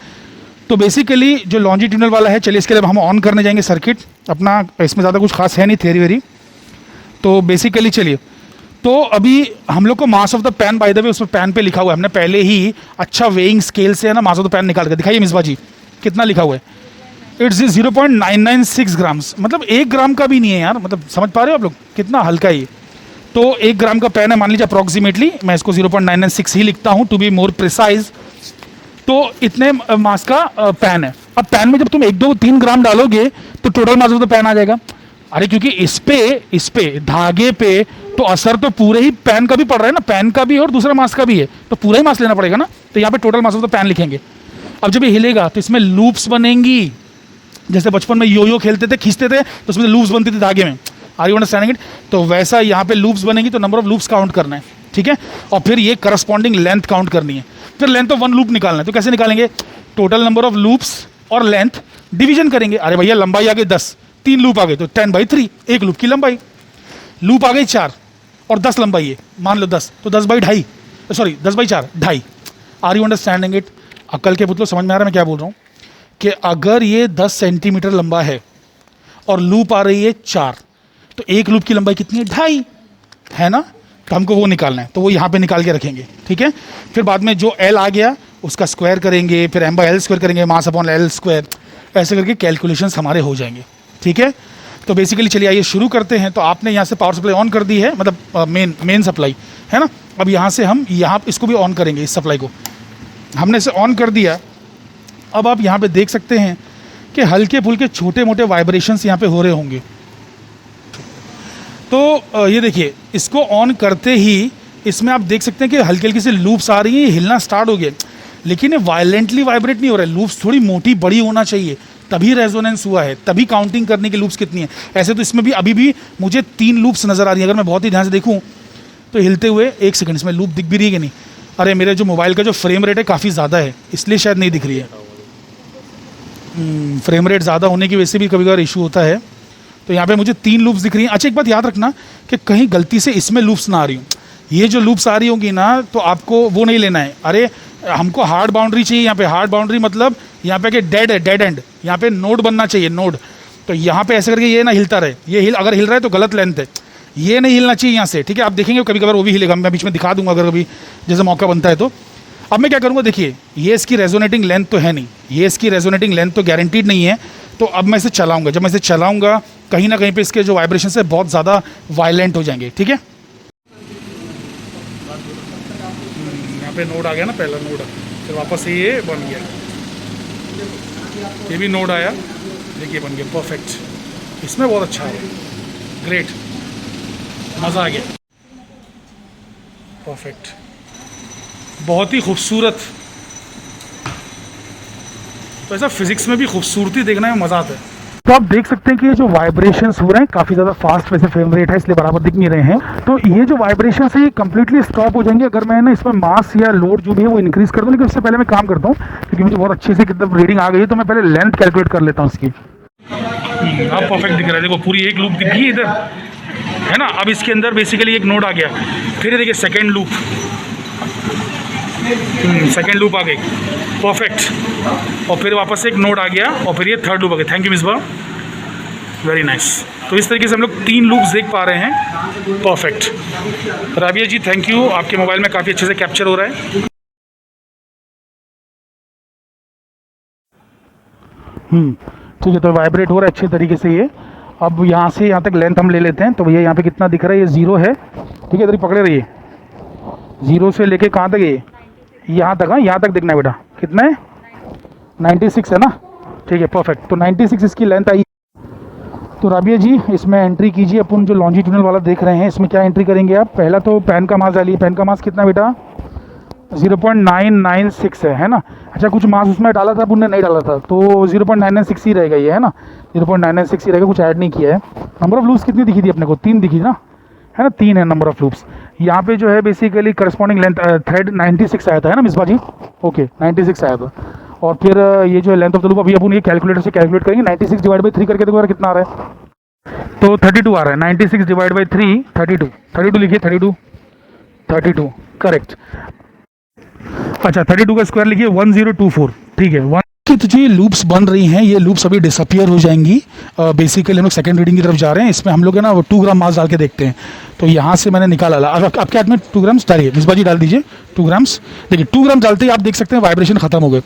तो बेसिकली जो लॉन्जिट्यूडनल वाला है, चलिए इसके लिए हम ऑन करने जाएंगे सर्किट अपना। इसमें ज़्यादा कुछ खास है नहीं, थ्योरी वेरी। तो बेसिकली चलिए, तो अभी हम लोग को मास of the pan, by the way उसमें पैन पे लिखा हुआ है, हमने पहले ही अच्छा वेइंग स्केल से है ना मास ऑफ द पैन निकाल कर दिखाइए मिसबा जी, कितना लिखा हुआ है। इट्स 0.996 ग्राम्स, मतलब 1 ग्राम का भी नहीं है यार। मतलब समझ पा रहे हो आप लोग कितना हल्का है ये? तो 1 ग्राम का पैन है, मान लीजिए अप्रॉक्सीमेटली, मैं इसको 0.996 ही लिखता हूँ टू बी मोर प्रिसाइज। तो इतने मास का पैन है। अब पैन में जब तुम 1, 2, 3 ग्राम डालोगे तो total mass of the pan आ जाएगा। अरे क्योंकि इस पे धागे पे तो असर तो पूरे ही पैन का भी पड़ रहा है ना, पैन का भी और दूसरा मास का भी है, तो पूरा ही मास लेना पड़ेगा ना। तो यहाँ पे total mass of the pan लिखेंगे। अब जब ये हिलेगा तो इसमें लूप्स बनेंगी, जैसे बचपन में यो खेलते थे, खींचते थे तो उसमें लूप्स बनती थी धागे में। Are you understanding it? तो वैसा यहाँ पे लूप्स बनेंगी, तो नंबर ऑफ लूप्स काउंट करना है, ठीक है, और फिर ये करस्पॉन्डिंग लेंथ काउंट करनी है। फिर लेंथ ऑफ 1 लूप निकालना है। तो कैसे निकालेंगे? टोटल नंबर ऑफ लूप्स और लेंथ डिवीजन करेंगे। अरे भैया लंबाई आ गई 10, 3 लूप आ गए तो 10/3, 1 लूप की लंबाई। लूप आ गई 4 और 10 लंबाई है, मान लो 10, तो 10/2.5, sorry 10/4, 2.5। Are you understanding it? अकल के पुतलो, समझ में आ रहा है मैं क्या बोल रहा हूँ? कि अगर ये 10 सेंटीमीटर लंबा है और लूप आ रही है 4, तो 1 लूप की लंबाई कितनी है? 2.5 है ना। तो हमको वो निकालना है, तो वो यहाँ पे निकाल के रखेंगे, ठीक है। फिर बाद में जो L आ गया उसका स्क्वायर करेंगे, फिर m/L स्क्वायर करेंगे, मास अपॉन L स्क्वायर, ऐसे करके कैलकुलेशंस हमारे हो जाएंगे, ठीक है। तो बेसिकली चलिए आइए शुरू करते हैं। तो आपने यहाँ से पावर सप्लाई ऑन कर दी है, मतलब मेन सप्लाई है ना। अब यहाँ से हम यहाँ इसको भी ऑन करेंगे, इस सप्लाई को हमने इसे ऑन कर दिया। अब आप यहाँ पे देख सकते हैं कि हल्के फुल्के छोटे मोटे वाइब्रेशंस यहाँ पे हो रहे होंगे। तो ये देखिए, इसको ऑन करते ही इसमें आप देख सकते हैं कि हल्की हल्की से लूप्स आ रही हैं, हिलना स्टार्ट हो गया, लेकिन ये वायलेंटली वाइब्रेट नहीं हो रहा है। लूप्स थोड़ी मोटी बड़ी होना चाहिए, तभी रेजोनेंस हुआ है, तभी काउंटिंग करने की लूप्स कितनी है। ऐसे तो इसमें भी अभी भी मुझे 3 लूप्स नज़र आ रही है। अगर मैं बहुत ही ध्यान से देखूँ तो हिलते हुए 1 सेकंड इसमें लूप दिख भी रही है कि नहीं? अरे मेरे जो मोबाइल का जो फ्रेम रेट है काफ़ी ज़्यादा है, इसलिए शायद नहीं दिख रही है। फ्रेम रेट ज़्यादा होने की वजह से भी कभी कभार इशू होता है। तो यहाँ पे मुझे 3 लूप्स दिख रही हैं। अच्छा, एक बात याद रखना कि कहीं गलती से इसमें लूप्स ना आ रही हूँ। ये जो लूप्स आ रही होंगी ना, तो आपको वो नहीं लेना है। अरे हमको हार्ड बाउंड्री चाहिए यहाँ पे। हार्ड बाउंड्री मतलब यहाँ पे कि डेड है, डेड एंड, यहाँ पे नोड बनना चाहिए, नोड। तो यहाँ पे ऐसे करके ये ना हिलता रहे, ये अगर हिल रहा है तो गलत लेंथ है, ये नहीं हिलना चाहिए यहाँ से, ठीक है। आप देखेंगे कभी कभार वो भी हिलेगा, मैं बीच में दिखा दूंगा अगर कभी जैसे मौका बनता है तो। अब मैं क्या करूँगा, देखिए ये इसकी रेजोनेटिंग लेंथ तो है नहीं, ये इसकी रेजोनेटिंग लेंथ तो गारंटीड नहीं है। तो अब मैं इसे चलाऊँगा, जब मैं इसे चलाऊँगा कहीं ना कहीं पे इसके जो वाइब्रेशन है बहुत ज़्यादा वायलेंट हो जाएंगे, ठीक है। यहाँ पे नोड आ गया ना, पहला नोड, फिर वापस से ये बन गया, ये भी नोड आया, देखिए बन गया, परफेक्ट। इसमें बहुत अच्छा है, ग्रेट, मज़ा आ गया, परफेक्ट, बहुत ही खूबसूरत। तो ऐसा फिजिक्स में भी खूबसूरती देखने में मज़ा आता है। तो आप देख सकते हैं कि ये जो वाइब्रेशंस हो रहे हैं काफ़ी ज़्यादा फास्ट वैसे फ्रेम रेट है, इसलिए बराबर दिख नहीं रहे हैं। तो ये जो वाइब्रेशंस है ये कम्प्लीटली स्टॉप हो जाएंगे अगर मैं ना इसमें मास या लोड जो भी है वो इंक्रीज़ कर दूँ। लेकिन उससे पहले मैं काम करता हूँ, क्योंकि मुझे बहुत अच्छे से कितना रीडिंग आ गई है, तो मैं पहले लेंथ कैलकुलेट कर लेता हूँ इसकी। अब परफेक्ट दिख रहा है, देखो पूरी एक लूप दिख गई इधर, है ना। अब इसके अंदर बेसिकली एक नोड आ गया, फिर ये देखिए सेकेंड लूप, सेकेंड लूप आ गई, परफेक्ट। और फिर वापस से एक नोड आ गया, और फिर ये थर्ड लूप आ गया। Thank you Misbah, very nice. तो इस तरीके से हम लोग 3 लूप्स देख पा रहे हैं, perfect. Rabia ji thank you, आपके मोबाइल में काफ़ी अच्छे से कैप्चर हो रहा है। ठीक है, तो वाइब्रेट हो रहा है अच्छे तरीके से ये। अब यहाँ से यहाँ तक लेंथ हम ले लेते हैं। तो भैया यहाँ पे कितना दिख रहा है, ये 0 है, ठीक है, इधर ही पकड़े रहिए। 0 से लेके कहाँ तक ये, यहाँ तक, हाँ यहाँ तक दिखना है बेटा, कितना है 96 है ना, ठीक है, परफेक्ट। तो 96 इसकी लेंथ आई। तो राबिया जी इसमें एंट्री कीजिए, अपन जो लॉन्जिट्यूडनल वाला देख रहे हैं इसमें क्या एंट्री करेंगे आप। पहला तो पैन का मास डालिए, पैन का मास कितना बेटा 0.996 है ना। अच्छा कुछ मास उसमें डाला था, अपन ने नहीं डाला था, तो 0.996 ही रहेगा ये, है ना, 0.996 ही रहेगा, कुछ ऐड नहीं किया है। नंबर ऑफ लूप्स कितनी दिखी थी अपने को, 3 दिखी ना, है ना, 3 है नंबर ऑफ लूप्स। यहाँ पे जो है बेसिकली करस्पॉन्डिंग लेंथ थ्रेड 96 आया था, है ना मिसबा जी, ओके 96 आया था। और फिर ये जो लेंथ ऑफ द लूप अभी अपन ये कैलकुलेटर से कैलकुलेट करेंगे, 96 डिवाइड बाई 3 करके देखो कितना आ रहा है। तो 32 आ रहा है, 96 डिवाइड बाई 3 32 लिखिए, 32 करेक्ट। अच्छा 32 का स्क्वायर लिखिए 1024, ठीक है। तो जो ये लूप्स बन रही हैं ये लूप्स अभी डिसअपियर हो जाएंगी। बेसिकली हम लोग सेकंड रीडिंग की तरफ जा रहे हैं। इसमें हम लोग है ना 2 ग्राम मास डाल के देखते हैं। तो यहाँ से मैंने निकाला, अब आपके हाथ में 2 ग्राम्स डालिए, मिसबा जी डाल दीजिए 2 ग्राम्स। देखिए 2 ग्राम डालते ही आप देख सकते हैं वाइब्रेशन खत्म हो गए।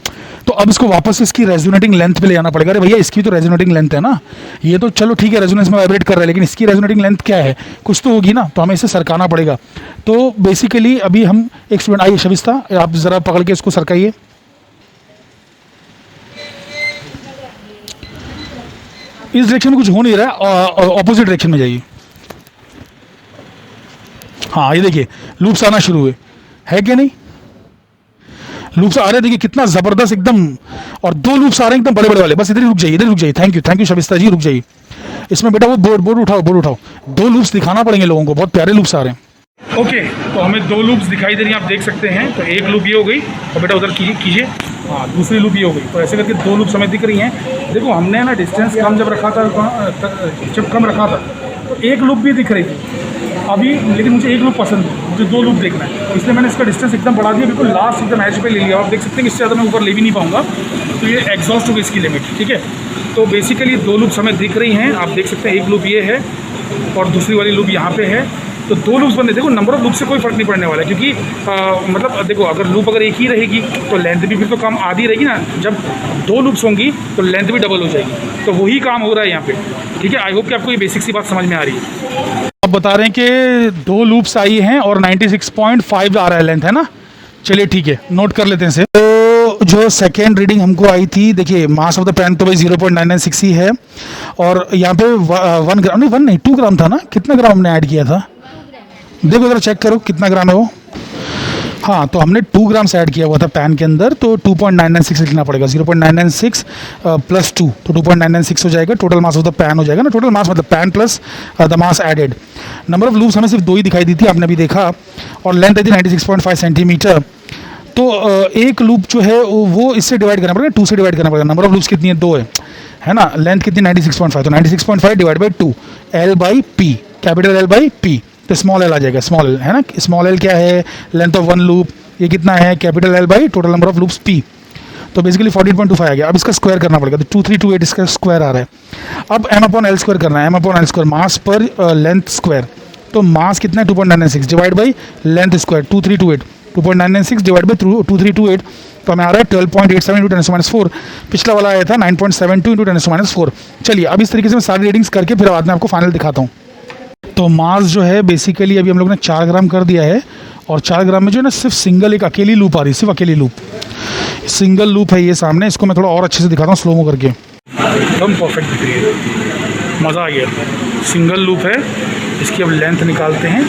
तो अब इसको वापस इसकी रेजोनेटिंग लेंथ पे ले जाना पड़ेगा। अरे भैया इसकी तो रेजोनेटिंग लेंथ है ना, ये तो चलो ठीक है रेजोनेंस में वाइब्रेट कर रहा है, लेकिन इसकी रेजोनेटिंग लेंथ क्या है, कुछ तो होगी ना, तो हमें इसे सरकाना पड़ेगा। तो बेसिकली अभी हम एक स्टूडेंट, आइए शबिस्ता आप ज़रा पकड़ के इसको सरकाइए। इस डायरेक्शन में कुछ हो नहीं रहा है, ऑपोजिट डायरेक्शन में जाइए। हाँ ये देखिए लूप्स आना शुरू हुए, है क्या नहीं, लूप्स आ रहे हैं, देखिए कितना ज़बरदस्त एकदम। और 2 लूप्स आ रहे हैं एकदम बड़े बड़े वाले, बस इधर ही रुक जाइए, इधर रुक जाइए। थैंक यू शबिस्ता जी, रुक जाइए। इसमें बेटा वो बोर्ड उठाओ 2 लूप्स दिखाना पड़ेंगे लोगों को, बहुत प्यारे लूप्स आ रहे हैं। ओके तो हमें 2 लूप्स दिखाई दे रही हैं, आप देख सकते हैं। तो एक लूप ये हो गई, और बेटा उधर कीजिए, हाँ दूसरी लूप ये हो गई। तो ऐसे करके 2 लूप्स हमें दिख रही हैं। देखो हमने ना डिस्टेंस कम जब रखा था, जब कम रखा था तो एक लूप भी दिख रही थी अभी, लेकिन मुझे एक लूप पसंद है, मुझे 2 लूप देखना है, इसलिए मैंने इसका डिस्टेंस एकदम बढ़ा दिया, बिल्कुल लास्ट एकदम एज पे ले लिया। आप देख सकते हैं कि इससे ज़्यादा मैं ऊपर ले भी नहीं पाऊँगा, तो ये एग्जॉस्ट होगी इसकी लिमिट, ठीक है। तो बेसिकली 2 लूप्स हमें दिख रही हैं, आप देख सकते हैं। एक लूप ये है और दूसरी वाली लूप यहाँ पे है। तो 2 लूप्स बने, देखो नंबर ऑफ लूप से कोई फर्क नहीं पड़ने वाला है, क्योंकि मतलब देखो अगर लूप अगर एक ही रहेगी तो लेंथ भी फिर तो कम आधी रहेगी ना, जब 2 लूप्स होंगी तो लेंथ भी डबल हो जाएगी। तो वही काम हो रहा है यहाँ पे, ठीक है। आई होप कि आपको ये बेसिक सी बात समझ में आ रही है। आप बता रहे हैं कि 2 लूप्स आई हैं और 96.5 आ रहा है लेंथ, है ना। चलिए ठीक है, नोट कर लेते हैं इसे। तो जो सेकेंड रीडिंग हमको आई थी, देखिए मास ऑफ द पैन तो भाई 0.996 ही है, और यहाँ पे 1 ग्राम नहीं 2 ग्राम था ना, कितना ग्राम हमने ऐड किया था, देखो ज़रा चेक करो कितना ग्राम है वो। हाँ तो हमने 2 ग्राम्स ऐड किया हुआ था पैन के अंदर, तो 2.996 लिखना पड़ेगा, 0.996 प्लस 2 तो 2.996 हो जाएगा। Total mass of the pan हो जाएगा ना, टोटल मास मतलब pan plus the mass added. Number of loops हमें सिर्फ 2 ही दिखाई दी थी, आपने अभी देखा, और लेंथ आई थी 96.5 सेंटीमीटर। तो एक लूप जो है वो इससे डिवाइड करना पड़ेगा, 2 से डिवाइड करना पड़ेगा। नंबर ऑफ लूप्स कितनी है, 2 है ना। लेंथ कितनी 96.5, तो 96.5 divide by 2, L by P, capital L by P, तो स्मॉल एल आ जाएगा, स्मॉल एल है ना। स्मॉल एल क्या है, लेंथ ऑफ 1 लूप, ये कितना है capital L by total number of loops P। तो बेसिकली 14.25 आ गया। अब इसका स्क्वायर करना पड़ेगा, तो 2328 इसका स्क्वायर आ रहा है। अब m अपॉन एल स्क्वायर करना है, m अपॉन एल स्क्वायर मास पर लेंथ स्क्वायर। तो मास कितना है 2.996 divide by length square 2328, 2.996 divide by 2328, तो हमें आ रहा है 12.87 इंटू 10⁻⁴। पिछला वाला आया था 9.72 इंटू 10⁻⁴। चलिए अब इस तरीके से मैं सारी रीडिंग्स करके फिर बाद में आपको फाइनल दिखाता हूँ। तो मास जो है बेसिकली अभी हम लोग ने 4 ग्राम कर दिया है, और 4 ग्राम में जो है ना सिर्फ सिंगल एक अकेली लूप आ रही है, सिर्फ अकेली लूप, सिंगल लूप है ये सामने। इसको मैं थोड़ा और अच्छे से दिखाता हूँ स्लो मो करके, एकदम परफेक्ट दिख रही है, मज़ा आ गया। सिंगल लूप है, इसकी अब लेंथ निकालते हैं।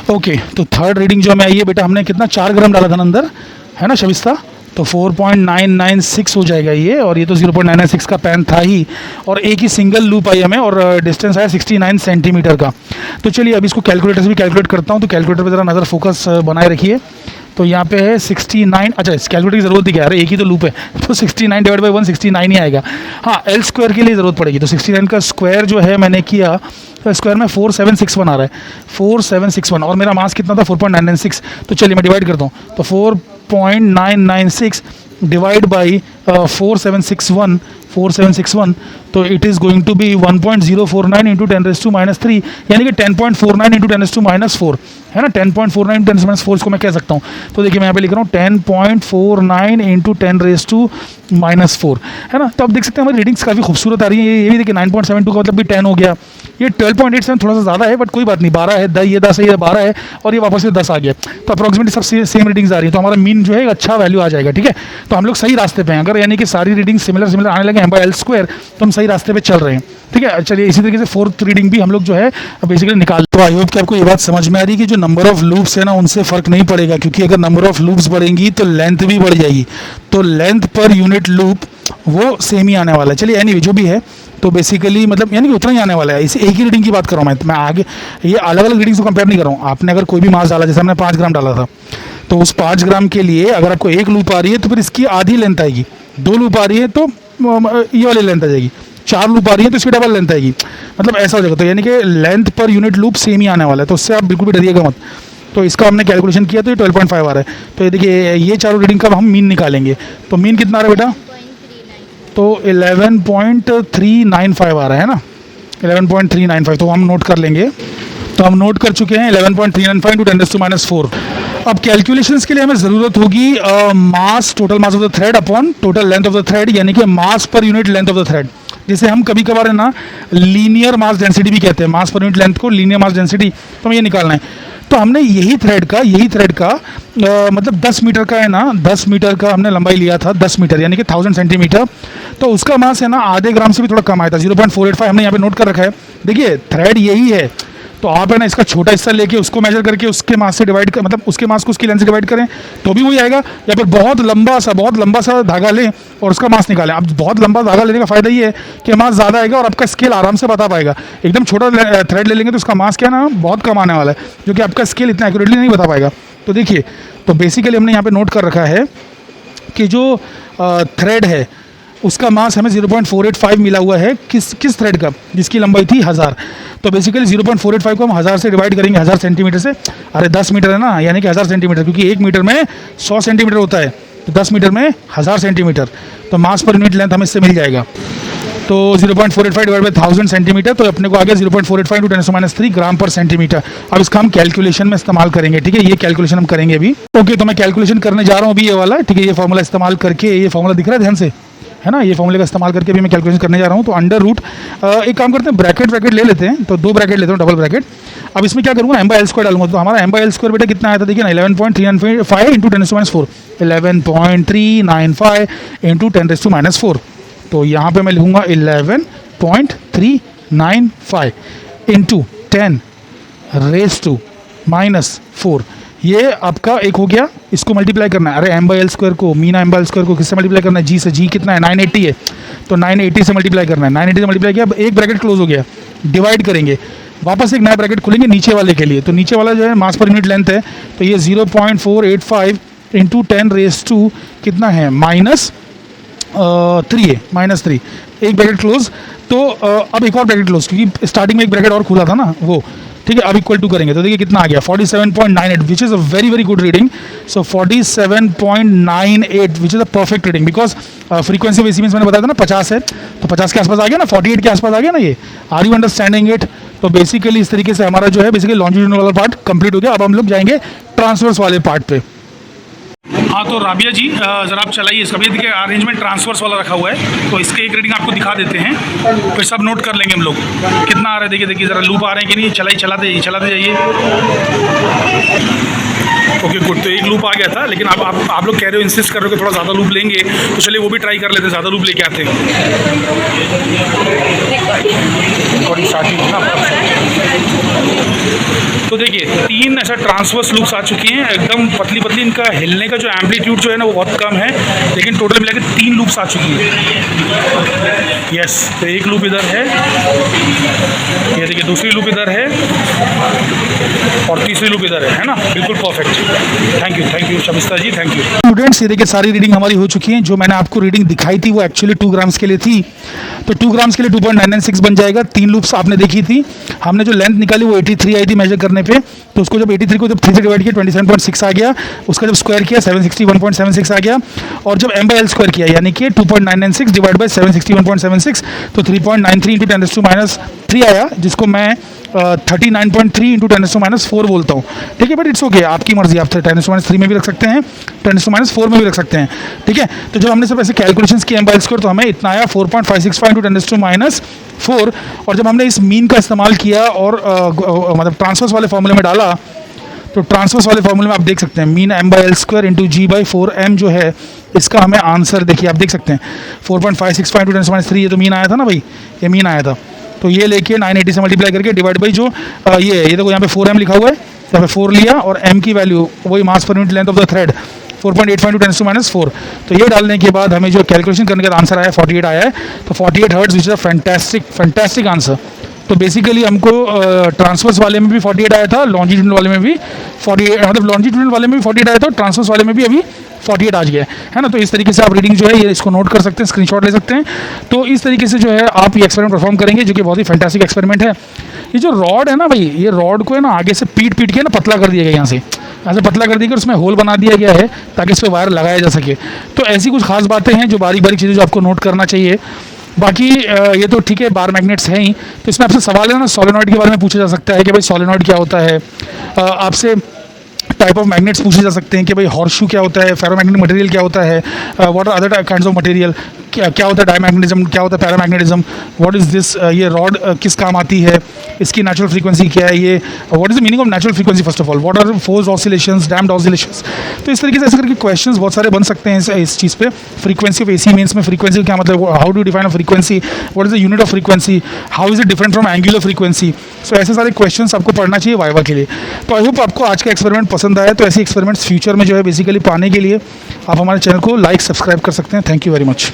ओके, तो थर्ड रीडिंग जो हमें आई है बेटा, हमने कितना 4 ग्राम डाला था ना अंदर, है ना शबिस्ता, तो 4.996 हो जाएगा ये, और ये तो 0.996 का पेन था ही, और एक ही सिंगल लूप आई हमें, और डिस्टेंस आया 69 सेंटीमीटर का। तो चलिए अब इसको कैलकुलेटर से भी कैलकुलेट करता हूँ, तो कैलकुलेटर पे ज़रा नज़र फोकस बनाए रखिए। तो यहाँ पे है 69, अच्छा इस कैलकुलेटर की ज़रूरत ही क्या है, एक ही तो लूप है, तो 69 डिवाइड बाई 1 69 ही आएगा। हाँ, एल स्क्वायर के लिए ज़रूरत पड़ेगी, तो 69 का स्क्वायर जो है मैंने किया, तो स्क्वायर में 4761 आ रहा है, 4761, और मेरा मास कितना था 4.996। तो चलिए मैं डिवाइड करता हूँ, तो 4.996 डिवाइड बाई 4761, तो it is going to be 1.049 into 10⁻³ यानी कि 10.49 इंटू 10⁻⁴, है ना, 10.49 इंटू 10⁻⁴ इसको मैं कह सकता हूँ। तो देखिए मैं यहाँ पे लिख रहा हूँ 10.49 इंटू 10⁻⁴, है ना। तो आप देख सकते हैं हमारी रीडिंग्स काफ़ी खूबसूरत आ रही है। ये भी देखिए 9.72 का मतलब भी 10 हो गया, ये 12.87 थोड़ा सा ज़्यादा है, बट कोई बात नहीं, 12 है, 10 ये 10 है, ये 12 है, और ये वापस से 10 आ गया, तो अप्रॉक्सीमेटली सब सेम रीडिंग्स आ रही है, तो हमारा मीन जो है एक अच्छा वैल्यू आ जाएगा, ठीक है। तो हम लोग सही रास्ते पे हैं, अगर यानी कि सारी रीडिंग सिमिलर आने लगे m/l स्क्वायर, तो हम सही रास्ते पे चल रहे हैं, ठीक है। चलिए इसी तरीके से फोर्थ रीडिंग भी हम लोग जो है बेसिकली निकाल। तो आई होप कि आपको ये बात समझ में आ रही है कि जो नंबर ऑफ लूप्स है ना उनसे फ़र्क नहीं पड़ेगा, क्योंकि अगर नंबर ऑफ लूप्स बढ़ेंगी तो लेंथ भी बढ़ जाएगी, तो लेंथ पर यूनिट लूप वो सेम ही आने वाला है। चलिए एनीवे जो भी है, तो बेसिकली मतलब यानी कि उतना ही आने वाला है। इसे एक ही रीडिंग की बात कर रहा हूँ मैं आगे ये अलग अलग रीडिंग्स को कंपेयर नहीं कर रहा हूँ। आपने अगर कोई भी मास डाला, जैसे हमने 5 ग्राम डाला था, तो उस 5 ग्राम के लिए अगर आपको एक लूप आ रही है तो फिर इसकी आधी लेंथ आएगी, 2 लूप आ रही है तो ये वाली लेंथ आ जाएगी, 4 लूप आ रही है तो इसकी डबल लेंथ आएगी, मतलब ऐसा हो जाएगा। तो यानी कि length per unit loop same ही आने वाला है, तो उससे आप बिल्कुल भी डरिएगा मत। तो इसका हमने कैलकुलेशन किया तो ये 12.5 आ रहा है। तो ये देखिए ये चारों रीडिंग का हम मीन निकालेंगे, तो मीन कितना आ रहा है बेटा, तो 11.395 आ रहा है ना, 11.395, तो हम नोट कर लेंगे। तो हम नोट कर चुके हैं 11.395 इंटू 10⁻⁴। अब कैलकुलेशंस के लिए हमें ज़रूरत होगी mass, total mass of the thread upon total length of the thread, यानी कि mass per unit length of the thread, जिसे हम कभी कभार है ना लीनियर मास डेंसिटी भी कहते हैं, मास पर यूनिट लेंथ को लीनियर मास डेंसिटी, तो हमें ये निकालना है। तो हमने यही थ्रेड का मतलब 10 मीटर का है ना, 10 मीटर का हमने लंबाई लिया था, 10 मीटर यानी कि 1000 सेंटीमीटर, तो उसका मास है ना आधे ग्राम से भी थोड़ा कम आया था, 0.485 हमने यहाँ पे नोट कर रखा है। देखिए थ्रेड यही है, तो आप है ना इसका छोटा हिस्सा लेके उसको मेजर करके उसके मास से डिवाइड कर, मतलब उसके मास को उसकी लेंथ से डिवाइड करें तो भी वही आएगा, या फिर बहुत लंबा सा धागा लें और उसका मास निकालें। अब बहुत लंबा धागा लेने का फ़ायदा ये है कि मास ज़्यादा आएगा और आपका स्केल आराम से बता पाएगा। एकदम छोटा थ्रेड ले लेंगे तो उसका मास क्या ना बहुत कम आने वाला है, जो कि आपका स्केल इतना एक्यूरेटली नहीं बता पाएगा। तो देखिए, तो बेसिकली हमने यहाँ पर नोट कर रखा है कि जो थ्रेड है उसका मास हमें 0.485 मिला हुआ है, किस थ्रेड का, जिसकी लंबाई थी 1000। तो बेसिकली 0.485 को हम 1000 से डिवाइड करेंगे, 1000 सेंटीमीटर से, अरे 10 मीटर है ना, यानी कि 1000 सेंटीमीटर, क्योंकि 1 मीटर में 100 सेंटीमीटर होता है, तो 10 मीटर में 1000 सेंटीमीटर, तो मास पर यूनिट लेंथ हमें इससे मिल जाएगा। तो 0.485 डिवाइड बाई 1000 सेंटीमीटर, तो अपने को आ गया 0.485 इंटू 10⁻³ ग्राम पर सेंटीमीटर। अब इसका हम कैलकुलेशन में इस्तेमाल करेंगे, ठीक है, ये कैलकुलेशन हम करेंगे अभी। ओके, तो मैं कैलकुलेशन करने जा रहा हूँ अभी ये वाला, ठीक है, ये फॉर्मूला इस्तेमाल करके, ये फॉर्मूला दिख रहा है ध्यान से, है ना, ये फॉर्मूले का इस्तेमाल करके भी मैं कैलकुलेशन करने जा रहा हूँ। तो अंडर रूट, एक काम करते हैं, ब्रैकेट ले लेते हैं, तो 2 ब्रैकेट लेते हैं, डबल ब्रैकेट। अब इसमें क्या करूँगा, m/l स्क्वायर डालूंगा, तो हमारा m/l स्क्वायर बेटा कितना आया था, देखिए ना 11.395 इंटू 10⁻⁴, 11.395 इंटू 10⁻⁴। तो यहाँ पे मैं लिखूँगा 11.395 इंटू 10⁻⁴। ये आपका एक हो गया, इसको मल्टीप्लाई करना है, अरे m/l स्क्वायर को, मीना m/l स्क्वायर को किससे मल्टीप्लाई करना है, g से। g कितना है 980 है, तो 980 से मल्टीप्लाई करना है, 980 से मल्टीप्लाई किया, अब एक ब्रैकेट क्लोज हो गया, डिवाइड करेंगे, वापस एक नया ब्रैकेट खोलेंगे नीचे वाले के लिए। तो नीचे वाला जो है मास पर यूनिट लेंथ है, तो ये 0.485 इंटू 10⁻⁴ कितना है, -3 है, -3, एक ब्रैकेट क्लोज। तो अब एक और ब्रैकेट क्लोज, क्योंकि स्टार्टिंग में एक ब्रैकेट और खुला था ना वो, ठीक है, अब इक्वल टू करेंगे तो देखिए कितना आ गया 47.98, which is a very very good reading. So 47.98 which is a perfect reading, because frequency of AC means मैंने बताया था ना 50 है, तो 50 के आसपास आ गया ना, 48 के आसपास आ गया ना ये. Are you understanding it? तो बेसिकली इस तरीके से हमारा जो है बेसिकली लॉन्जिट्यूडनल वाला पार्ट कंप्लीट हो गया. अब हम लोग जाएंगे ट्रांसवर्स वाले पार्ट पे. हाँ तो राबिया जी ज़रा आप चलाइए इसका. भी देखिए अरेंजमेंट ट्रांसवर्स वाला रखा हुआ है, तो इसके एक रीडिंग आपको दिखा देते हैं, फिर सब नोट कर लेंगे हम लोग कितना आ रहा है. देखिए देखिए ज़रा लूप आ रहे हैं कि नहीं. चलाते जाइए. Okay good. तो एक लूप आ गया था, लेकिन आप लोग कह रहे हो, इंसिस्ट कर रहे हो कि थोड़ा ज़्यादा लूप लेंगे, तो चलिए वो भी ट्राई कर लेते हैं, ज़्यादा लूप लेके आते हैं. तो देखिए 3 ऐसा ट्रांसवर्स लूप्स आ चुकी हैं, एकदम पतली पतली. इनका हिलने का जो एम्पलीट्यूड जो है ना वो बहुत कम है, लेकिन टोटल मिला के 3 लूप्स आ चुकी है. यस, तो एक लूप इधर है, ये देखिए दूसरी लूप इधर है, और तीसरी लूप इधर है ना. बिल्कुल perfect. Thank you Sharmistha ji, thank you. Students ये देखिए सारी रीडिंग हमारी हो चुकी है. जो मैंने आपको रीडिंग दिखाई थी वो एक्चुअली 2 ग्राम्स के लिए थी, तो 2 ग्राम्स के लिए 2.996 बन जाएगा. 3 लूप्स आपने देखी थी. हमने जो लेंथ निकाली वो 83 आई थी मेजर करने पे, तो उसको जब 83 को जब 3 से डिवाइड किया 27.6 आ गया. उसका जब स्क्वायर किया 761.76 आ गया, और जब m/l स्क्वायर किया यानी कि 2.996 डिवाइड बाय 761.76, तो 3.93 इंटू 10⁻³ आया, जिसको मैं 39.3 इंटू 10⁻⁴ बोलता हूँ. ठीक है, बट इट्स ओके, आपकी मर्जी. आप 10⁻³ में भी रख सकते हैं, 10⁻⁴ में भी रख सकते हैं. ठीक है, तो जब हमने सब ऐसे कैलकुलेशंस किए m/l² तो हमें इतना आया 4.565 इंटू 10⁻⁴. और जब हमने इस मीन का इस्तेमाल किया और मतलब ट्रांसवर्स वाले फॉर्मूले में डाला, तो ट्रांसवर्स वाले फॉर्मूले में आप देख सकते हैं मीन m/l² इंटू g/4m जो है, इसका हमें आंसर देखिए आप देख सकते हैं 4.565 इंटू 10⁻³ ये तो मीन आया था ना भाई, ये मीन आया था. तो ये लेके 980 से मल्टीप्लाई करके डिवाइड बाई जो ये देखो यहाँ पे 4m लिखा हुआ है, यहाँ पे 4 लिया, और m की वैल्यू वही mass per unit length of the thread 4.85 into 10⁻⁴. तो ये डालने के बाद हमें जो कैलकुलेशन करने का आंसर आया 48 आया है. तो 48 hertz which is a fantastic answer. तो बेसिकली हमको ट्रांसवर्स वाले में भी 48 आया था, लॉन्जिट्यूडनल वाले में भी 48, मतलब लॉन्जिट्यूडनल वाले में भी 48 आया था, और ट्रांसवर्स वाले में भी अभी 48 आ गया है ना. तो इस तरीके से आप रीडिंग जो है ये इसको नोट कर सकते हैं, स्क्रीनशॉट ले सकते हैं. तो इस तरीके से जो है आप ये एक्सपेरिमेंट परफॉर्म करेंगे, जो कि बहुत ही फैंटास्टिक एक्सपेरिमेंट है. ये जो रॉड है ना भाई, ये रॉड को है ना आगे से पीट के ना पतला कर दिया गया, यहाँ से पतला कर दिया गया, उसमें होल बना दिया गया है ताकि इस पर वायर लगाया जा सके. तो ऐसी कुछ खास बातें हैं जो बारीक चीज़ें जो आपको नोट करना चाहिए. बाकी ये तो ठीक है, बार मैग्नेट्स हैं ही. तो इसमें आपसे सवाल है ना सॉलिनॉइड के बारे में पूछा जा सकता है कि भाई सॉलिनॉइड क्या होता है. आपसे टाइप ऑफ मैग्नेट्स पूछे जा सकते हैं कि भाई हॉर्सशू क्या होता है, फेरोमैग्नेटिक मटेरियल क्या होता है, what are other kinds of material, क्या होता है डायमैग्नेटिज्म, क्या होता है पैरामैग्नेटिज्म, व्हाट इज़ दिस, ये रॉड किस काम आती है, इसकी नेचुरल फ्रीक्वेंसी क्या है, ये what is the meaning of natural frequency, first of all what are forced oscillations, damped oscillations. तो इस तरीके से ऐसे करके क्वेश्चंस बहुत सारे बन सकते हैं इस चीज़ पे. फ्रीक्वेंसी ऑफ एसी मीन्स में फ्रीक्वेंसी क्या मतलब, how do define a frequency, what is the unit of frequency, how is it different from angular frequency. So ऐसे सारे क्वेश्चंस आपको पढ़ना चाहिए वाइवा के लिए. तो आई होप आपको आज का एक्सपेरिमेंट पसंद आया. तो ऐसे एक्सपेरिमेंट्स फ्यूचर में जो है बेसिकली पाने के लिए आप हमारे चैनल को लाइक सब्सक्राइब कर सकते हैं. Thank you very much.